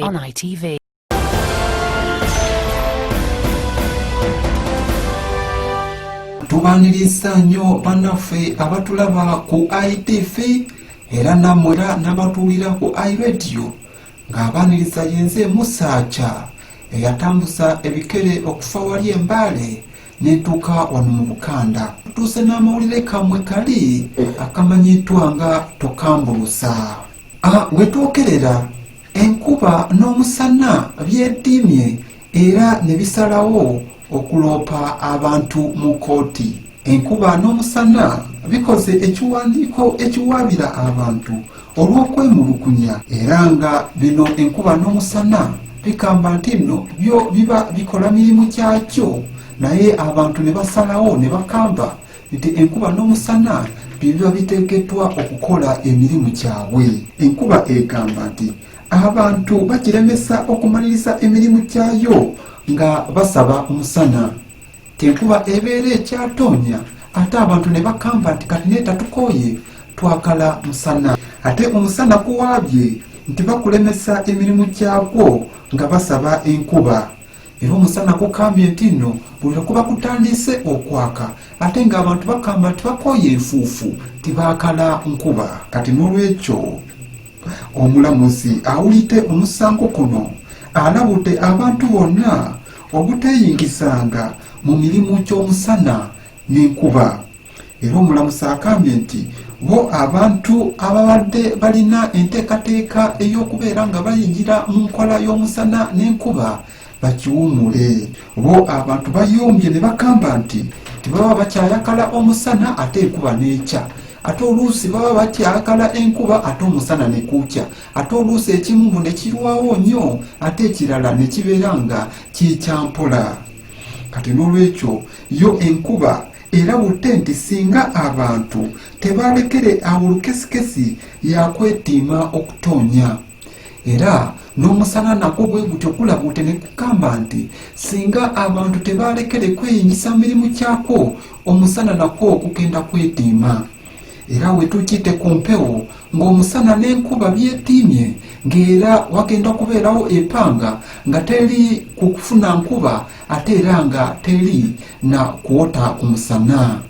on ITV. Tubaniriza nnyo bannaffe abatulaba ku ITV era nammwera n'abatuulira ku iRadio ng'abaaniriza yenze Musaacha eyatambuza ebikere okufa wali Embaale n'etuuka wano mu Bukanda. Tutuuse n'amawulire kammwe kali akamanyiddwa nga Tokambulusa. Wetwokerera enkuba n'omusana byeddiimye era ne bisalawo okuloopa abantu mu kooti. Enkuba n'omusana bikoze ekiwandiiko ekiwaabira abantu olw'okwemulukunya era nga bino enkuba n'omusana bigamba nti nno byo biba bikola mirimu gyakyo, naye abantu ne basalawo ne bakamba nti enkuba n'omusana biba biteekeddwa okukola emirimu gyabwe. Enkuba egamba nti abantu bagiremesa okumaliriza emirimu gyayo nga basaba omusana. Tenkuba ebeera ekyatoonya ate abantu ne bakamba nti kati neeta tukooye twagala musana. Ate omusana guwaabye nti bakulemesa emirimu gyagwo nga basaba enkuba. Era omusana gukambye nti nno buli lwekuba kutandise okwaka ate ng'abantu bakamba nti bakooye enfuufu tibaakala nkuba. Kati n'olwekyo omulamuzi awulidde omusango guno alabudde abantu bonna obuteyingisanga mu mirimu gy'omusana n'enkuba. Era omulamuzi akambye nti bo abantu ababadde balina enteekateeka ey'okubeera nga bayingira mu nkola y'omusana n'enkuba bakiwumule. Bo abantu bayombye ne bagamba nti tibaba bakyayagala omusana ate enkuba n'ekya. Ate oluusi baba bakyagala enkuba ate omusana ne kuukya. Ate oluusi ekimu ne kirwawo nnyo ate ekirala ne kibeera nga kikyampola. Kati n'olwekyo yo enkuba erabudde nti singa abantu tebalekere awo lukesikesi yakwetiima okutoonya. Era n'omusana nagwo bwe gutyo gulabudde ne gugamba nti singa abantu tebalekere kweyingisa mu mirimu gyakwo omusana nagwo gugenda kwetiima. Era wetukidde ku mpewo ng'omusana n'enkuba byetiimye ng'era wagenda kubeerawo epanga nga teri ku kufuna nkuba ate era nga teri na kuwota ku musana.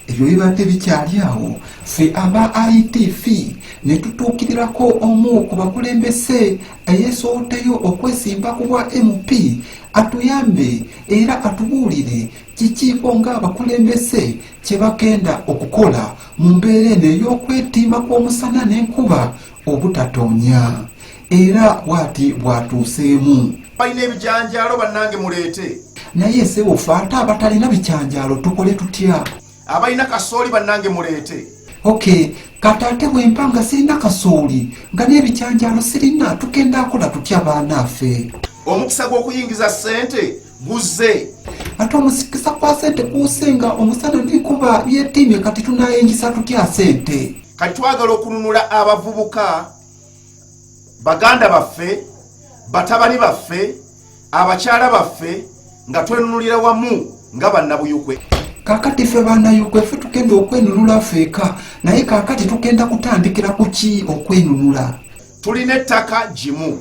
Ebyo bibadde bikyali awo ffe aba ITV ne tutuukirirako omu ku bakulembeze eyeesooteyo okwesimba ku bwa MP atuyambe era atubuulire kikiiko ng'abakulembeze kye bagenda okukola mu mbeera eno ey'okwetiima kw'omusana n'enkuba obutatoonya. Era bw'ati bw'atuuseemu. Balina ebijanjaalo bannange muleete. Naye ssebo ffe ate abatalina bijanjaalo tukole tutya? Abalina kasooli bannange muleete. Okay, kati ate bwe mpanga sirina kasooli nga n'ebijanjaalo sirina tugenda akola tutya baanaffe? Omukisa gw'okuyingiza ssente guzze. Ate omusikisa kwa ssente kuuse nga omusana n'enkuba byetiimye kati tunaayingisa tutya ssente? Kati twagala okununula abavubuka, baganda baffe, batabani baffe, abakyala baffe nga twenunulira wamu nga bannabuyukwe. Kaakati ffe bannayugwe ffe tugenda okwenunula ffeeka, naye kaakati tugenda kutandikira ku ki okwenunula? Tulina ettaka gimu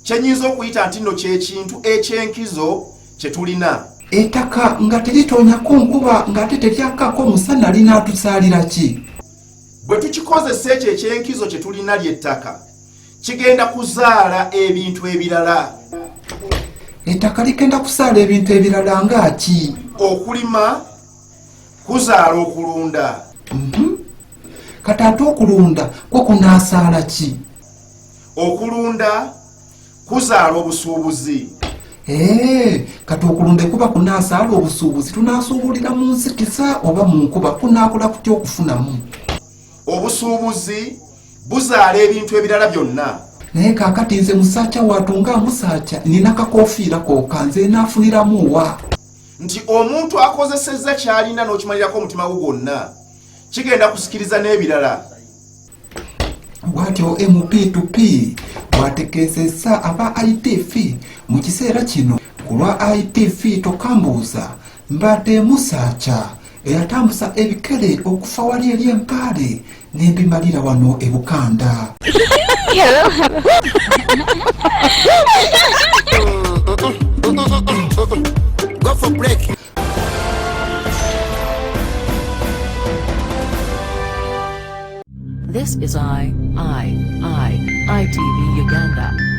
kyenyinza okuyita nti nno kyekintu eky'enkizo kye tulina. Ettaka nga teritoonyako nkuba ng'ate teryakako omusana linaatusaalira ki? Bwe tukikozesa ekyo eky'enkizo kye tulina ly'ettaka kigenda kuzaala ebintu ebirala. Ettaka ligenda kusaala ebintu ebirala nga ki? Okulima kuzaala okulunda. Kati ate okulunda kwo kunaasaala ki? Okulunda kuzaala obusuubuzi. Kati okulunda kuba kunaasaala obusuubuzi tunaasuubulira mu nsikisa oba mu nkuba kunaakola kutya okufunamu? Obusuubuzi buzaala ebintu ebirala byonna. Naye kaakati nze Musaacha waatunga Musaacha nina kakoofiira kooka nze naafuniramu wa? Nti omuntu akozesezza ky'alina n'okimalirako omutima gwe gwonna kigenda kusikiriza n'ebirala. Bw'atyo MP2P bw'ategeezezza aba ITV mu kiseera kino ku lwa ITV Tokambuuza mbadde Musaacha eyatambuza ebikere okufa wali eri Embaale n'ebimalira wano e Bukanda. This is ITV Uganda.